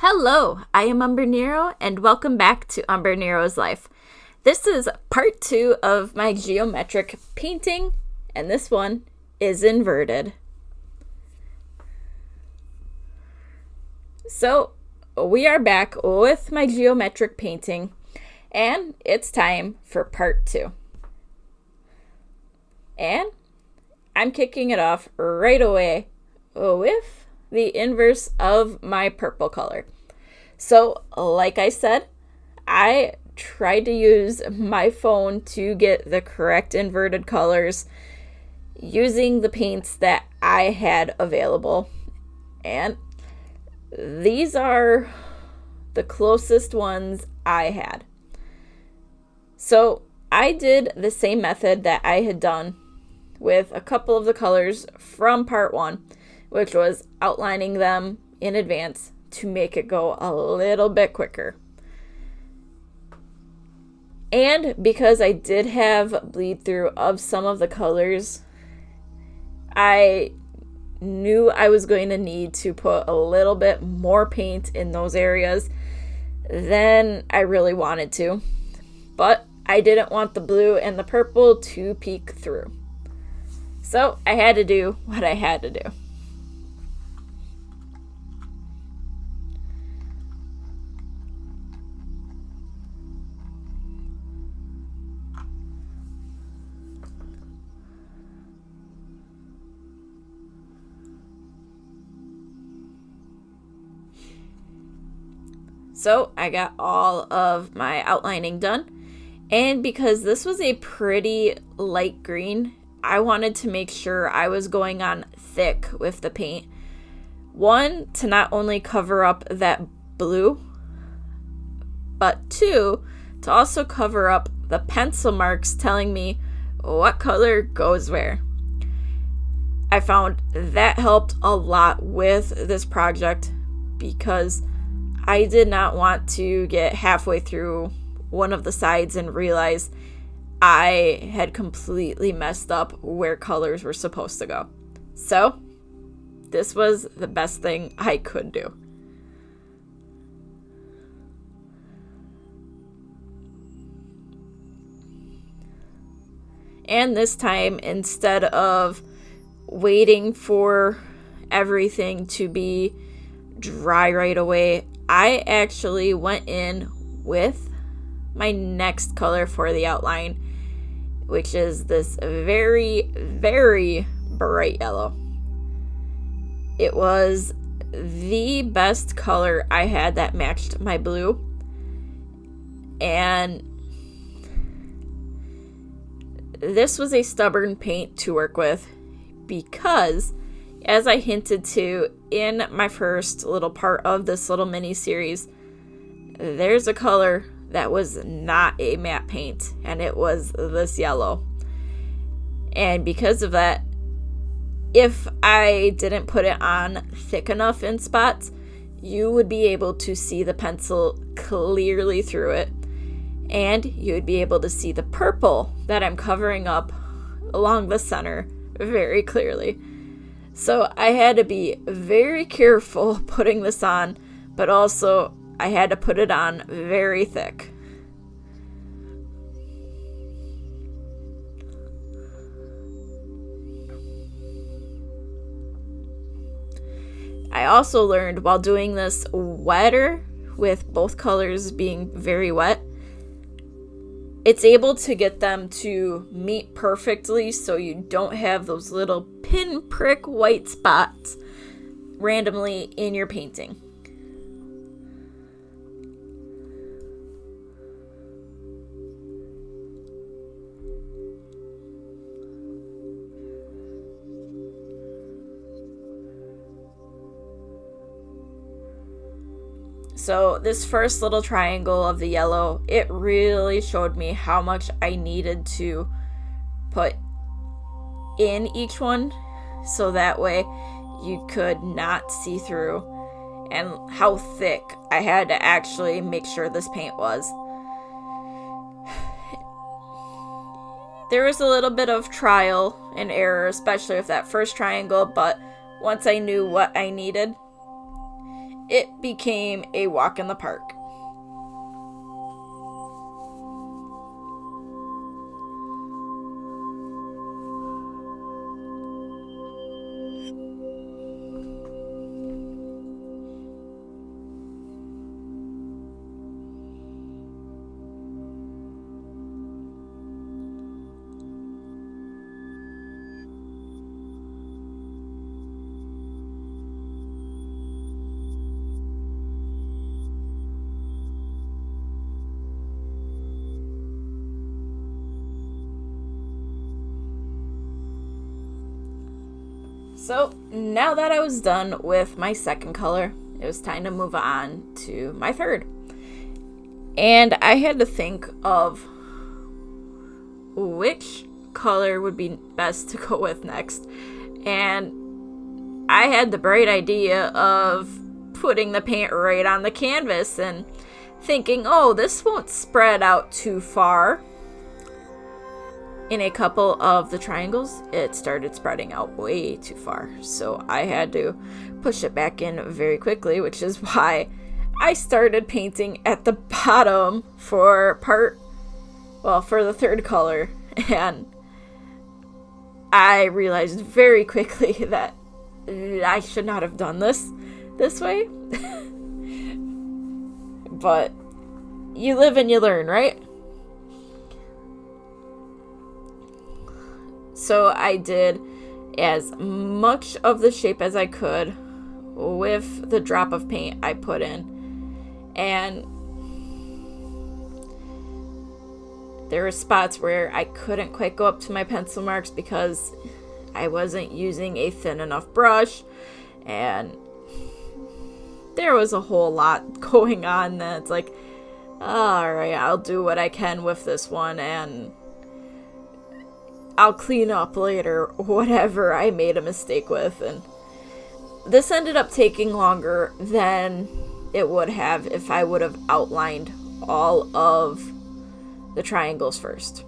Hello, I am Umbrenero, and welcome back to Umbrenero's Life. This is part 2 of my geometric painting, and this one is inverted. So, we are back with my geometric painting, and it's time for part 2. And I'm kicking it off right away with the inverse of my purple color. So, like I said, I tried to use my phone to get the correct inverted colors using the paints that I had available. And these are the closest ones I had. So, I did the same method that I had done with a couple of the colors from part 1, which was outlining them in advance to make it go a little bit quicker. And because I did have bleed through of some of the colors, I knew I was going to need to put a little bit more paint in those areas than I really wanted to. But I didn't want the blue and the purple to peek through. So I had to do what I had to do. So I got all of my outlining done, and because this was a pretty light green, I wanted to make sure I was going on thick with the paint. One, to not only cover up that blue, but two, to also cover up the pencil marks telling me what color goes where. I found that helped a lot with this project because I did not want to get halfway through one of the sides and realize I had completely messed up where colors were supposed to go. So, this was the best thing I could do. And this time, instead of waiting for everything to be dry right away, I actually went in with my next color for the outline, which is this very, very bright yellow. It was the best color I had that matched my blue. And this was a stubborn paint to work with because, as I hinted to in my first little part of this little mini series, there's a color that was not a matte paint, and it was this yellow. And because of that, if I didn't put it on thick enough in spots, you would be able to see the pencil clearly through it, and you would be able to see the purple that I'm covering up along the center very clearly. So I had to be very careful putting this on, but also I had to put it on very thick. I also learned while doing this wetter, with both colors being very wet, it's able to get them to meet perfectly so you don't have those little pinprick white spots randomly in your painting. So this first little triangle of the yellow, it really showed me how much I needed to put in each one so that way you could not see through, and how thick I had to actually make sure this paint was. There was a little bit of trial and error, especially with that first triangle, but once I knew what I needed, it became a walk in the park. So now that I was done with my second color, it was time to move on to my third. And I had to think of which color would be best to go with next. And I had the bright idea of putting the paint right on the canvas and thinking, oh, this won't spread out too far. In a couple of the triangles, it started spreading out way too far. So I had to push it back in very quickly, which is why I started painting at the bottom for the third color. And I realized very quickly that I should not have done this way. But you live and you learn, right? So I did as much of the shape as I could with the drop of paint I put in. And there were spots where I couldn't quite go up to my pencil marks because I wasn't using a thin enough brush. And there was a whole lot going on that's like, alright, I'll do what I can with this one and I'll clean up later whatever I made a mistake with. And this ended up taking longer than it would have if I would have outlined all of the triangles first.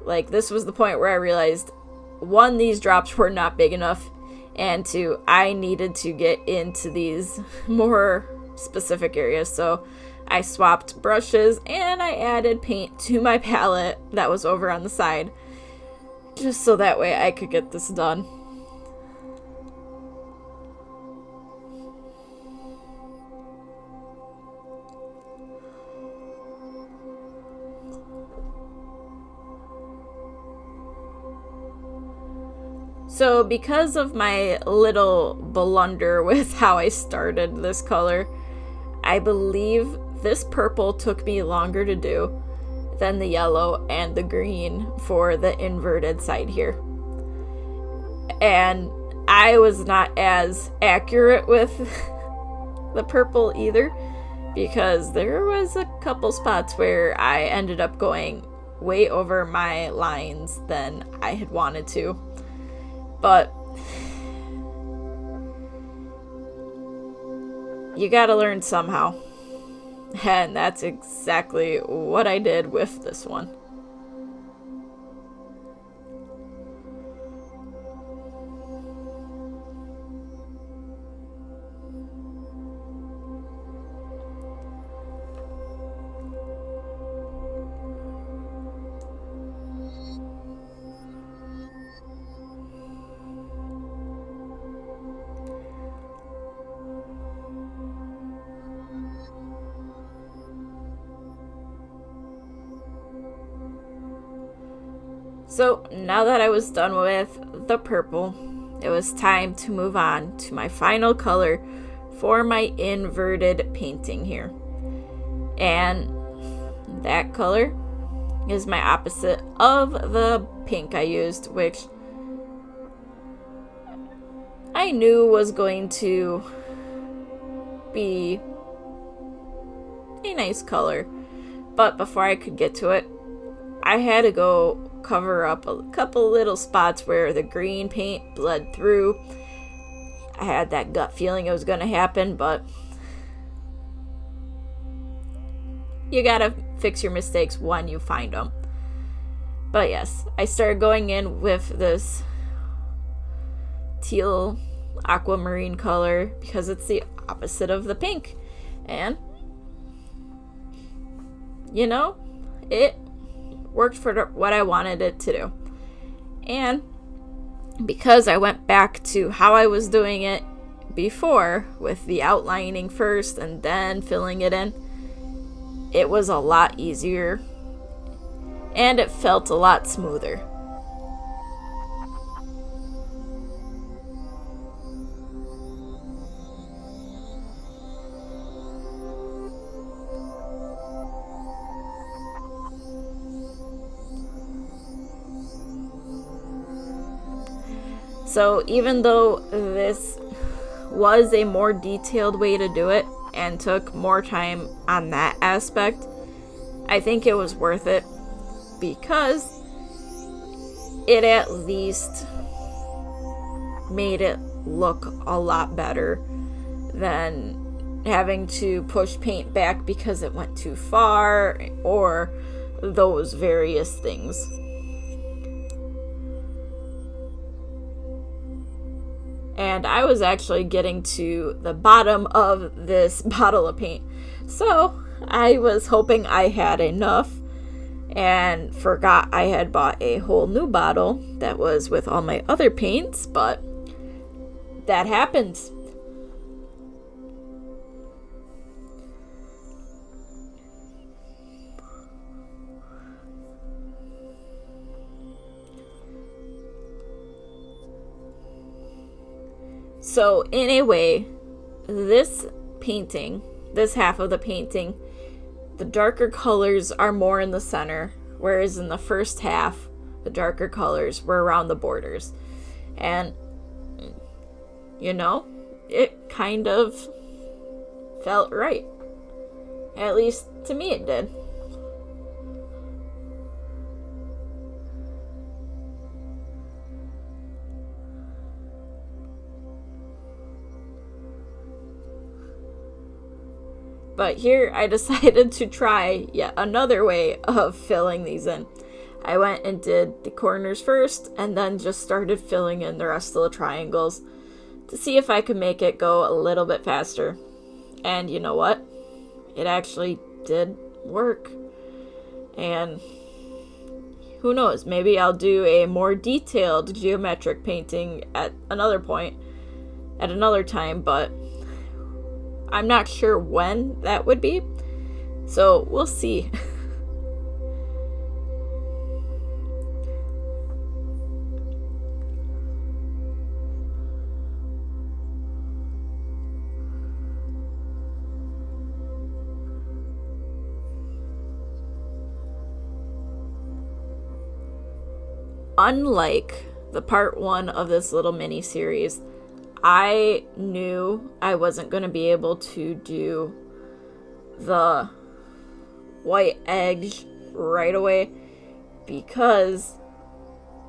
Like, this was the point where I realized, one, these drops were not big enough, and two, I needed to get into these more specific areas. So I swapped brushes and I added paint to my palette that was over on the side, just so that way I could get this done. So because of my little blunder with how I started this color, I believe this purple took me longer to do than the yellow and the green for the inverted side here. And I was not as accurate with the purple either, because there was a couple spots where I ended up going way over my lines than I had wanted to. But you gotta learn somehow. And that's exactly what I did with this one. So now that I was done with the purple, it was time to move on to my final color for my inverted painting here. And that color is my opposite of the pink I used, which I knew was going to be a nice color. But before I could get to it, I had to go cover up a couple little spots where the green paint bled through. I had that gut feeling it was going to happen, but you gotta fix your mistakes when you find them. But yes, I started going in with this teal aquamarine color because it's the opposite of the pink. And, it worked for what I wanted it to do. And because I went back to how I was doing it before, with the outlining first and then filling it in, it was a lot easier and it felt a lot smoother. So even though this was a more detailed way to do it and took more time on that aspect, I think it was worth it because it at least made it look a lot better than having to push paint back because it went too far or those various things. And I was actually getting to the bottom of this bottle of paint. So I was hoping I had enough and forgot I had bought a whole new bottle that was with all my other paints, but that happens. So in a way, this painting, this half of the painting, the darker colors are more in the center, whereas in the first half, the darker colors were around the borders. And, it kind of felt right. At least to me it did. But here I decided to try yet another way of filling these in. I went and did the corners first and then just started filling in the rest of the triangles to see if I could make it go a little bit faster. And you know what? It actually did work. And who knows, maybe I'll do a more detailed geometric painting at another point, at another time, but I'm not sure when that would be, so we'll see. Unlike the part 1 of this little mini series, I knew I wasn't going to be able to do the white edge right away because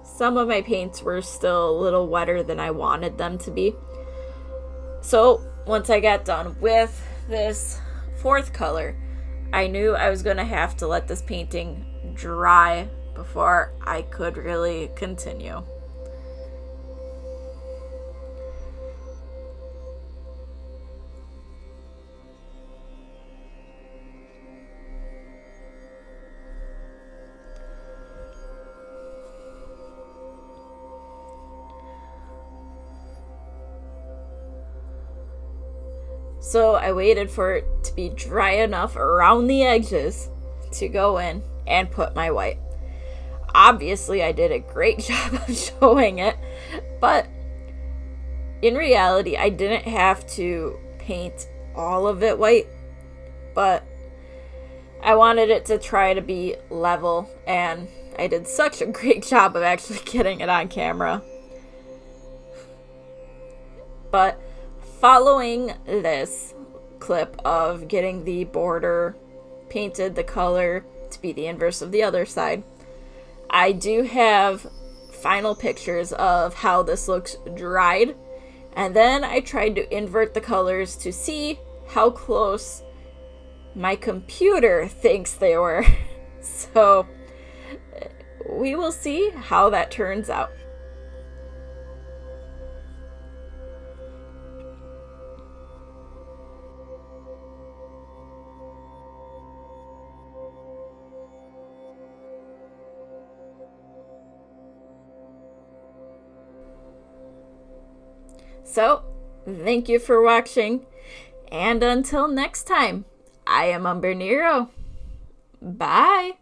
some of my paints were still a little wetter than I wanted them to be. So once I got done with this 4th color, I knew I was going to have to let this painting dry before I could really continue. So I waited for it to be dry enough around the edges to go in and put my white. Obviously, I did a great job of showing it, but in reality, I didn't have to paint all of it white, but I wanted it to try to be level, and I did such a great job of actually getting it on camera. But following this clip of getting the border painted the color to be the inverse of the other side, I do have final pictures of how this looks dried, and then I tried to invert the colors to see how close my computer thinks they were. So we will see how that turns out. So, thank you for watching, and until next time, I am Umbrenero. Bye!